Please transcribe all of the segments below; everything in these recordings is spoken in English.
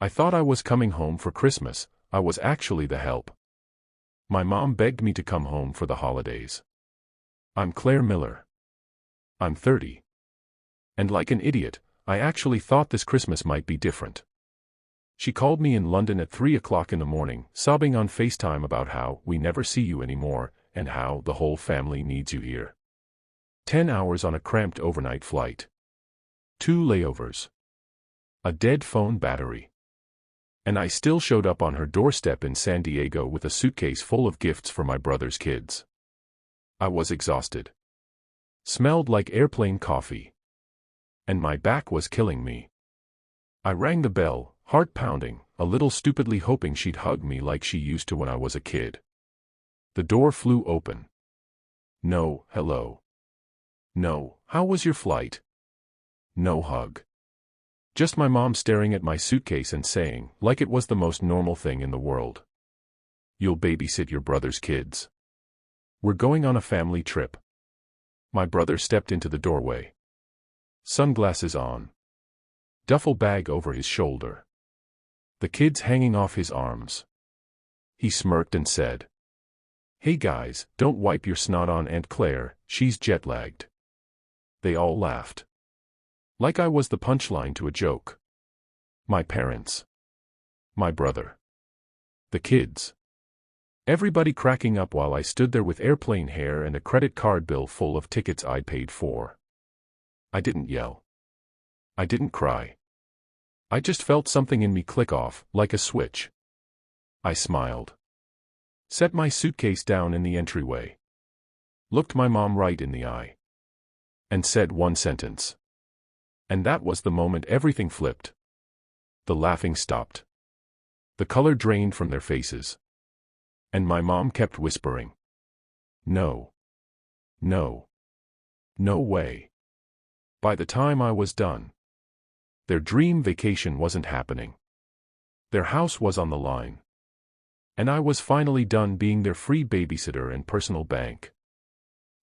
I thought I was coming home for Christmas. I was actually the help. My mom begged me to come home for the holidays. I'm Claire Miller. I'm 30. And like an idiot, I actually thought this Christmas might be different. She called me in London at 3 o'clock in the morning, sobbing on FaceTime about how we never see you anymore and how the whole family needs you here. 10 hours on a cramped overnight flight. 2 layovers. A dead phone battery. And I still showed up on her doorstep in San Diego with a suitcase full of gifts for my brother's kids. I was exhausted. Smelled like airplane coffee. And my back was killing me. I rang the bell, heart pounding, a little stupidly hoping she'd hug me like she used to when I was a kid. The door flew open. No, hello. No, how was your flight? No hug. Just my mom staring at my suitcase and saying, like it was the most normal thing in the world, "You'll babysit your brother's kids. We're going on a family trip." My brother stepped into the doorway. Sunglasses on. Duffel bag over his shoulder. The kids hanging off his arms. He smirked and said, "Hey guys, don't wipe your snot on Aunt Claire, she's jet-lagged." They all laughed. Like I was the punchline to a joke. My parents. My brother. The kids. Everybody cracking up while I stood there with airplane hair and a credit card bill full of tickets I'd paid for. I didn't yell. I didn't cry. I just felt something in me click off, like a switch. I smiled. Set my suitcase down in the entryway. Looked my mom right in the eye. And said one sentence. And that was the moment everything flipped. The laughing stopped. The color drained from their faces. And my mom kept whispering, "No. No. No way." By the time I was done, their dream vacation wasn't happening. Their house was on the line. And I was finally done being their free babysitter and personal bank.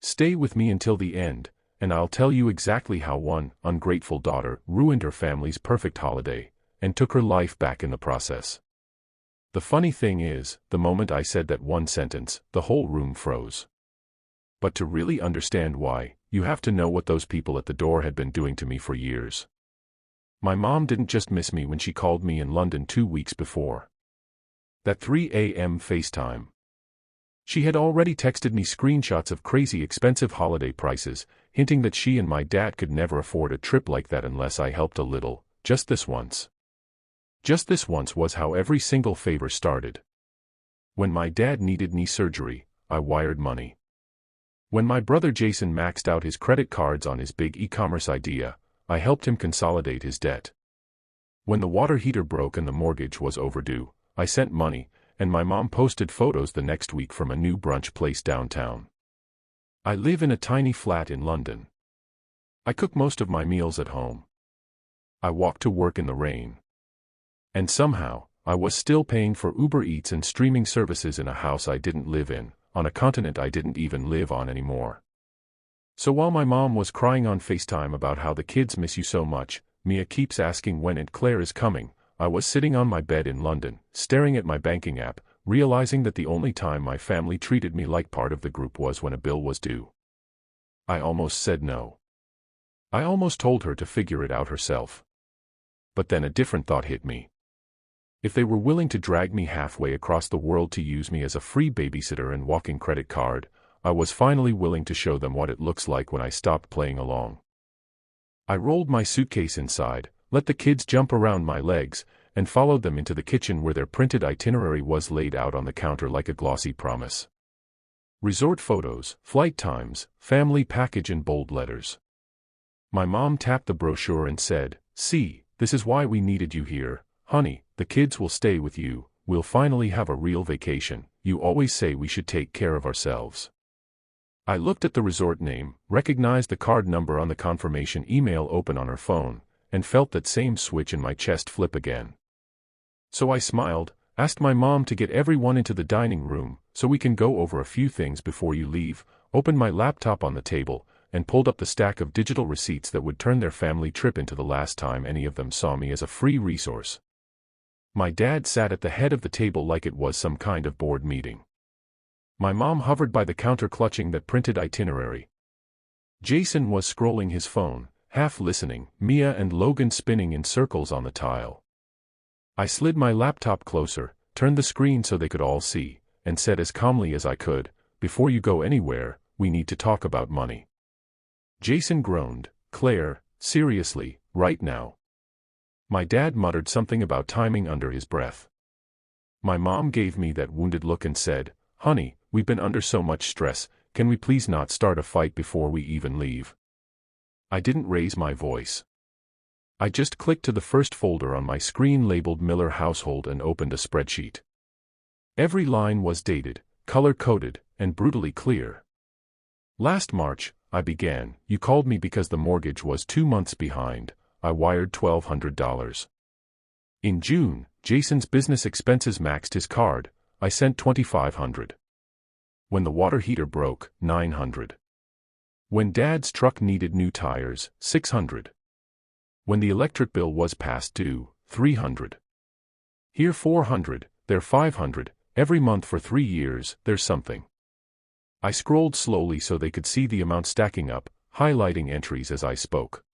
Stay with me until the end, and I'll tell you exactly how one ungrateful daughter ruined her family's perfect holiday, and took her life back in the process. The funny thing is, the moment I said that one sentence, the whole room froze. But to really understand why, you have to know what those people at the door had been doing to me for years. My mom didn't just miss me when she called me in London 2 weeks before. That 3 a.m. FaceTime. She had already texted me screenshots of crazy expensive holiday prices, hinting that she and my dad could never afford a trip like that unless I helped a little, just this once. Just this once was how every single favor started. When my dad needed knee surgery, I wired money. When my brother Jason maxed out his credit cards on his big e-commerce idea, I helped him consolidate his debt. When the water heater broke and the mortgage was overdue, I sent money, and my mom posted photos the next week from a new brunch place downtown. I live in a tiny flat in London. I cook most of my meals at home. I walk to work in the rain. And somehow, I was still paying for Uber Eats and streaming services in a house I didn't live in, on a continent I didn't even live on anymore. So while my mom was crying on FaceTime about how the kids miss you so much, Mia keeps asking when Aunt Claire is coming, I was sitting on my bed in London, staring at my banking app, realizing that the only time my family treated me like part of the group was when a bill was due. I almost said no. I almost told her to figure it out herself. But then a different thought hit me. If they were willing to drag me halfway across the world to use me as a free babysitter and walking credit card, I was finally willing to show them what it looks like when I stopped playing along. I rolled my suitcase inside, let the kids jump around my legs, and followed them into the kitchen where their printed itinerary was laid out on the counter like a glossy promise. Resort photos, flight times, family package in bold letters. My mom tapped the brochure and said, "See, this is why we needed you here, honey, the kids will stay with you, we'll finally have a real vacation, you always say we should take care of ourselves." I looked at the resort name, recognized the card number on the confirmation email open on her phone, and felt that same switch in my chest flip again. So I smiled, asked my mom to get everyone into the dining room, so we can go over a few things before you leave, opened my laptop on the table, and pulled up the stack of digital receipts that would turn their family trip into the last time any of them saw me as a free resource. My dad sat at the head of the table like it was some kind of board meeting. My mom hovered by the counter clutching that printed itinerary. Jason was scrolling his phone, half listening, Mia and Logan spinning in circles on the tile. I slid my laptop closer, turned the screen so they could all see, and said as calmly as I could, "Before you go anywhere, we need to talk about money." Jason groaned, "Claire, seriously, right now?" My dad muttered something about timing under his breath. My mom gave me that wounded look and said, "Honey, we've been under so much stress, can we please not start a fight before we even leave?" I didn't raise my voice. I just clicked to the first folder on my screen labeled Miller Household and opened a spreadsheet. Every line was dated, color-coded, and brutally clear. "Last March," I began, "you called me because the mortgage was 2 months behind. I wired $1,200. In June, Jason's business expenses maxed his card. I sent $2,500. When the water heater broke, $900. When Dad's truck needed new tires, $600. When the electric bill was past due, $300. Here $400, there $500, every month for 3 years, there's something." I scrolled slowly so they could see the amount stacking up, highlighting entries as I spoke.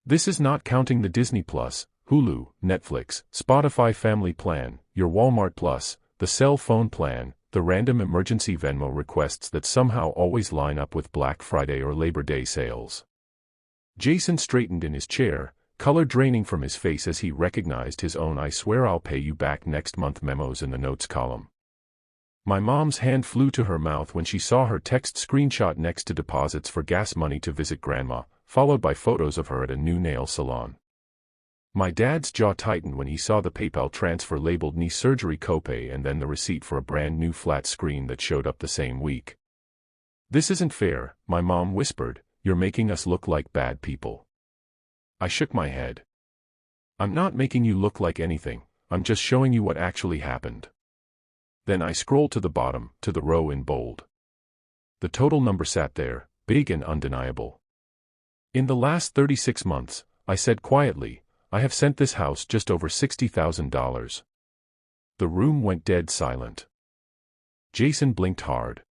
This is not counting the Disney Plus, Hulu, Netflix, Spotify family plan, your Walmart Plus, the cell phone plan, the random emergency Venmo requests that somehow always line up with Black Friday or Labor Day sales. Jason straightened in his chair, color draining from his face as he recognized his own "I swear I'll pay you back next month" memos in the notes column. My mom's hand flew to her mouth when she saw her text screenshot next to deposits for gas money to visit grandma, followed by photos of her at a new nail salon. My dad's jaw tightened when he saw the PayPal transfer labeled knee surgery copay and then the receipt for a brand new flat screen that showed up the same week. "This isn't fair," my mom whispered, "you're making us look like bad people." I shook my head. "I'm not making you look like anything, I'm just showing you what actually happened." Then I scrolled to the bottom, to the row in bold. The total number sat there, big and undeniable. "In the last 36 months, I said quietly, I have sent this house just over $60,000. The room went dead silent. Jason blinked hard.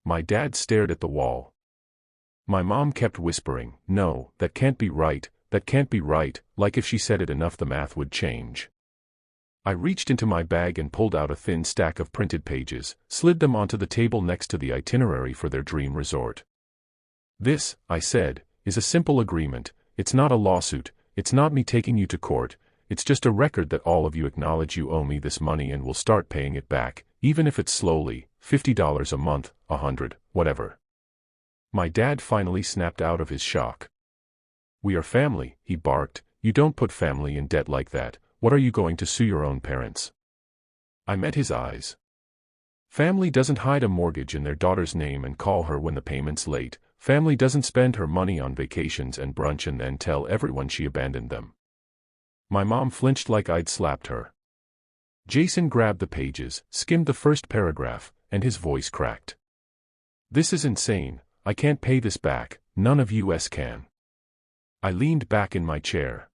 My dad stared at the wall. My mom kept whispering, "No, that can't be right, that can't be right," like if she said it enough the math would change. I reached into my bag and pulled out a thin stack of printed pages, slid them onto the table next to the itinerary for their dream resort. "This," I said, "is a simple agreement. It's not a lawsuit, it's not me taking you to court, it's just a record that all of you acknowledge you owe me this money and will start paying it back, even if it's slowly, $50 a month, 100, whatever." My dad finally snapped out of his shock. "We are family," he barked, "you don't put family in debt like that. What are you going to sue your own parents?" I met his eyes. Family doesn't hide a mortgage in their daughter's name and call her when the payment's late. Family doesn't spend her money on vacations and brunch and then tell everyone she abandoned them. My mom flinched like I'd slapped her. Jason grabbed the pages, skimmed the first paragraph, and his voice cracked. "This is insane. I can't pay this back, none of us can." I leaned back in my chair.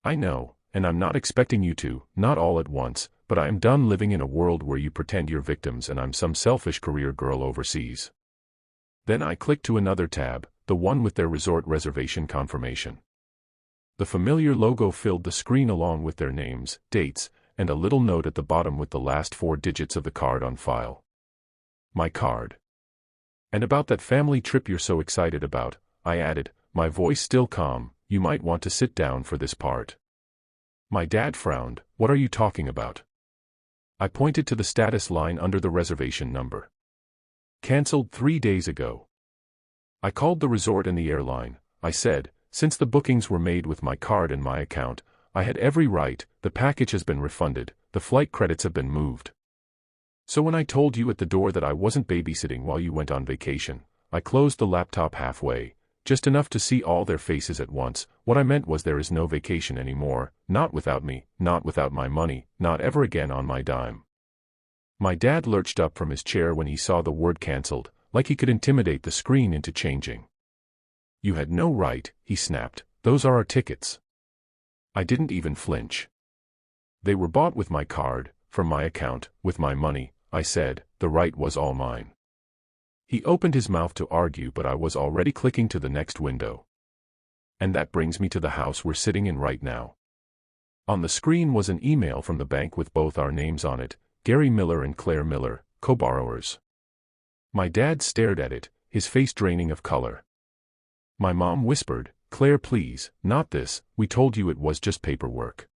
"I know, and I'm not expecting you to, not all at once, but I am done living in a world where you pretend you're victims and I'm some selfish career girl overseas." Then I clicked to another tab, the one with their resort reservation confirmation. The familiar logo filled the screen along with their names, dates, and a little note at the bottom with the last 4 digits of the card on file. My card. "And about that family trip you're so excited about," I added, my voice still calm, "you might want to sit down for this part." My dad frowned. "What are you talking about?" I pointed to the status line under the reservation number. "Cancelled 3 days ago." I called the resort and the airline. I said, "Since the bookings were made with my card and my account, I had every right, the package has been refunded, the flight credits have been moved. So when I told you at the door that I wasn't babysitting while you went on vacation, I closed the laptop halfway, just enough to see all their faces at once. What I meant was there is no vacation anymore, not without me, not without my money, not ever again on my dime." My dad lurched up from his chair when he saw the word cancelled, like he could intimidate the screen into changing. "You had no right," he snapped, "those are our tickets." I didn't even flinch. They were bought with my card, from my account, with my money, I said. The right was all mine. He opened his mouth to argue, but I was already clicking to the next window. And that brings me to the house we're sitting in right now. On the screen was an email from the bank with both our names on it, Gary Miller and Claire Miller, co-borrowers. My dad stared at it, his face draining of color. My mom whispered, "Claire, please, not this, we told you it was just paperwork."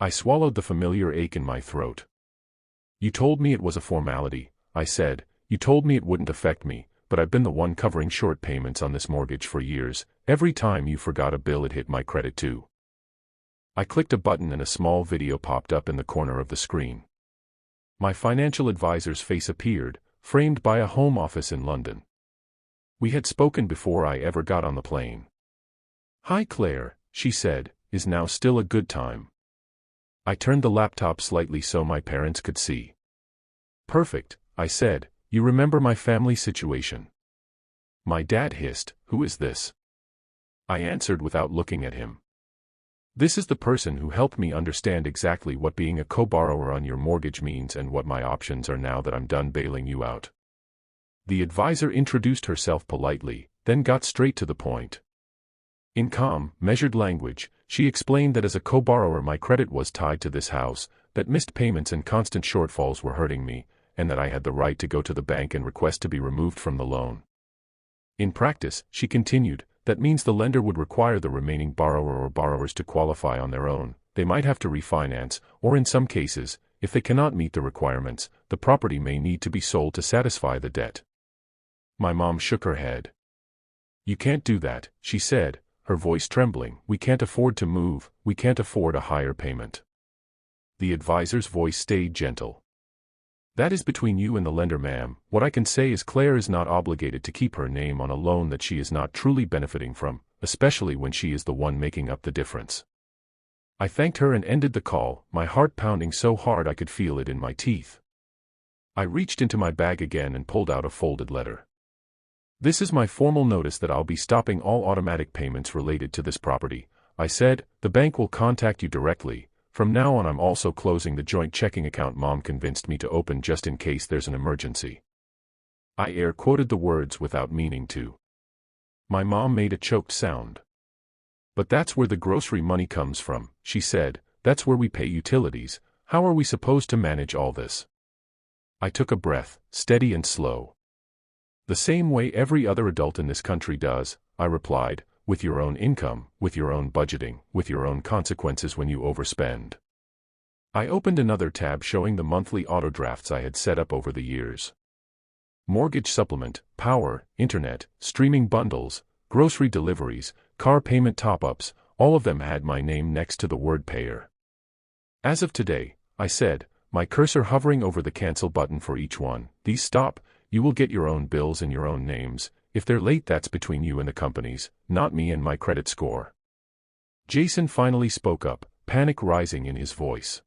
I swallowed the familiar ache in my throat. "You told me it was a formality," I said. "You told me it wouldn't affect me, but I've been the one covering short payments on this mortgage for years. Every time you forgot a bill it hit my credit too." I clicked a button and a small video popped up in the corner of the screen. My financial advisor's face appeared, framed by a home office in London. We had spoken before I ever got on the plane. "Hi Claire," she said, "is now still a good time?" I turned the laptop slightly so my parents could see. "Perfect," I said. "You remember my family situation?" My dad hissed, "Who is this?" I answered without looking at him. "This is the person who helped me understand exactly what being a co-borrower on your mortgage means and what my options are now that I'm done bailing you out." The advisor introduced herself politely, then got straight to the point. In calm, measured language, she explained that as a co-borrower my credit was tied to this house, that missed payments and constant shortfalls were hurting me, and that I had the right to go to the bank and request to be removed from the loan. In practice, she continued, that means the lender would require the remaining borrower or borrowers to qualify on their own. They might have to refinance, or in some cases, if they cannot meet the requirements, the property may need to be sold to satisfy the debt. My mom shook her head. "You can't do that," she said, her voice trembling. "We can't afford to move, we can't afford a higher payment." The advisor's voice stayed gentle. "That is between you and the lender, ma'am. What I can say is Claire is not obligated to keep her name on a loan that she is not truly benefiting from, especially when she is the one making up the difference." I thanked her and ended the call, my heart pounding so hard I could feel it in my teeth. I reached into my bag again and pulled out a folded letter. "This is my formal notice that I'll be stopping all automatic payments related to this property," I said. "The bank will contact you directly. From now on I'm also closing the joint checking account Mom convinced me to open just in case there's an emergency." I air quoted the words without meaning to. My mom made a choked sound. "But that's where the grocery money comes from," she said. "That's where we pay utilities. How are we supposed to manage all this?" I took a breath, steady and slow. "The same way every other adult in this country does," I replied. "With your own income, with your own budgeting, with your own consequences when you overspend." I opened another tab showing the monthly auto drafts I had set up over the years. Mortgage supplement, power, internet, streaming bundles, grocery deliveries, car payment top-ups, all of them had my name next to the word payer. "As of today," I said, my cursor hovering over the cancel button for each one, "these stop. You will get your own bills in your own names. If they're late, that's between you and the companies, not me and my credit score." Jason finally spoke up, panic rising in his voice.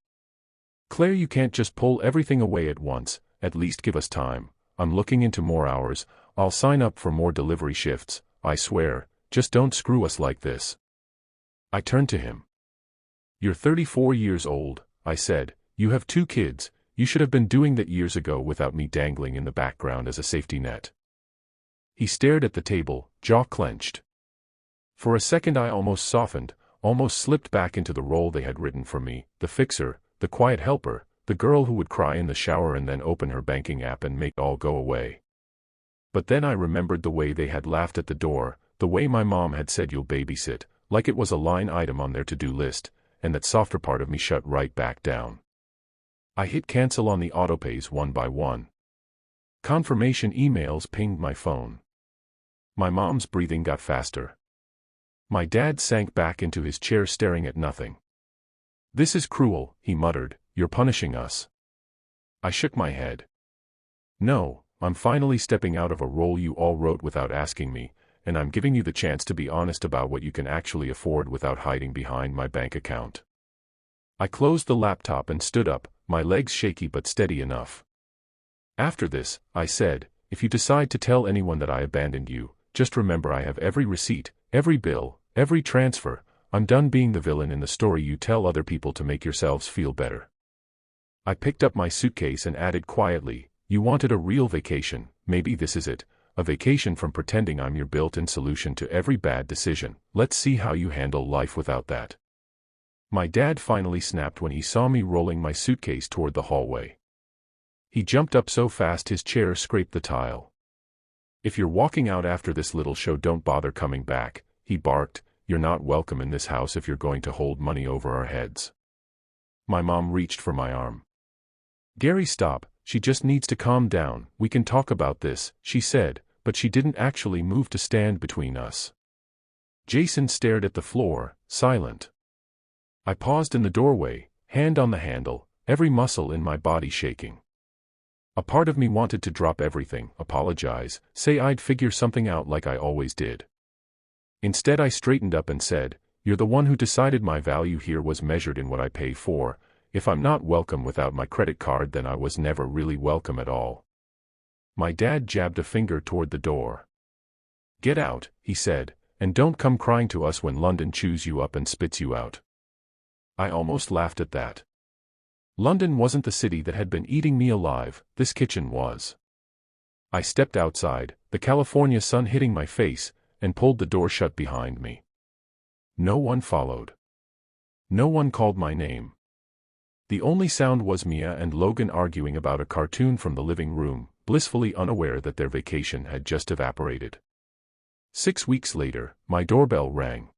"Claire, you can't just pull everything away at once. At least give us time. I'm looking into more hours. I'll sign up for more delivery shifts. I swear, just don't screw us like this." I turned to him. "You're 34 years old," I said. "You have 2 kids. You should have been doing that years ago without me dangling in the background as a safety net." He stared at the table, jaw clenched. For a second I almost softened, almost slipped back into the role they had written for me, the fixer, the quiet helper, the girl who would cry in the shower and then open her banking app and make it all go away. But then I remembered the way they had laughed at the door, the way my mom had said you'll babysit, like it was a line item on their to-do list, and that softer part of me shut right back down. I hit cancel on the autopays one by one. Confirmation emails pinged my phone. My mom's breathing got faster. My dad sank back into his chair staring at nothing. "This is cruel," he muttered. "You're punishing us." I shook my head. "No, I'm finally stepping out of a role you all wrote without asking me, and I'm giving you the chance to be honest about what you can actually afford without hiding behind my bank account." I closed the laptop and stood up, my legs shaky but steady enough. "After this," I said, "if you decide to tell anyone that I abandoned you, just remember I have every receipt, every bill, every transfer. I'm done being the villain in the story you tell other people to make yourselves feel better. I picked up my suitcase and added quietly, you wanted a real vacation, maybe this is it, a vacation from pretending I'm your built-in solution to every bad decision. Let's see how you handle life without that. My dad finally snapped when he saw me rolling my suitcase toward the hallway. He jumped up so fast his chair scraped the tile. If you're walking out after this little show, don't bother coming back, he barked. You're not welcome in this house if you're going to hold money over our heads. My mom reached for my arm. Gary, stop, she just needs to calm down, we can talk about this, she said, but she didn't actually move to stand between us. Jason stared at the floor, silent. I paused in the doorway, hand on the handle, every muscle in my body shaking. A part of me wanted to drop everything, apologize, say I'd figure something out like I always did. Instead I straightened up and said, you're the one who decided my value here was measured in what I pay for. If I'm not welcome without my credit card, then I was never really welcome at all. My dad jabbed a finger toward the door. Get out, he said, and don't come crying to us when London chews you up and spits you out. I almost laughed at that. London wasn't the city that had been eating me alive, this kitchen was. I stepped outside, the California sun hitting my face, and pulled the door shut behind me. No one followed. No one called my name. The only sound was Mia and Logan arguing about a cartoon from the living room, blissfully unaware that their vacation had just evaporated. 6 weeks later, my doorbell rang.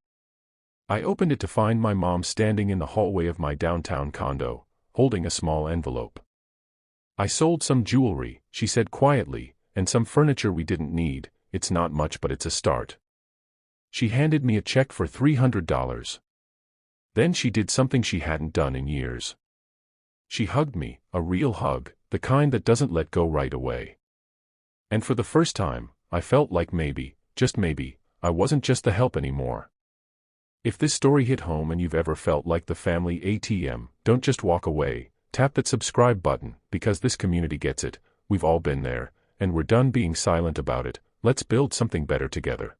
I opened it to find my mom standing in the hallway of my downtown condo, holding a small envelope. I sold some jewelry, she said quietly, and some furniture we didn't need. It's not much, but it's a start. She handed me a check for $300. Then she did something she hadn't done in years. She hugged me, a real hug, the kind that doesn't let go right away. And for the first time, I felt like maybe, just maybe, I wasn't just the help anymore. If this story hit home and you've ever felt like the family ATM, don't just walk away, tap that subscribe button, because this community gets it, we've all been there, and we're done being silent about it, let's build something better together.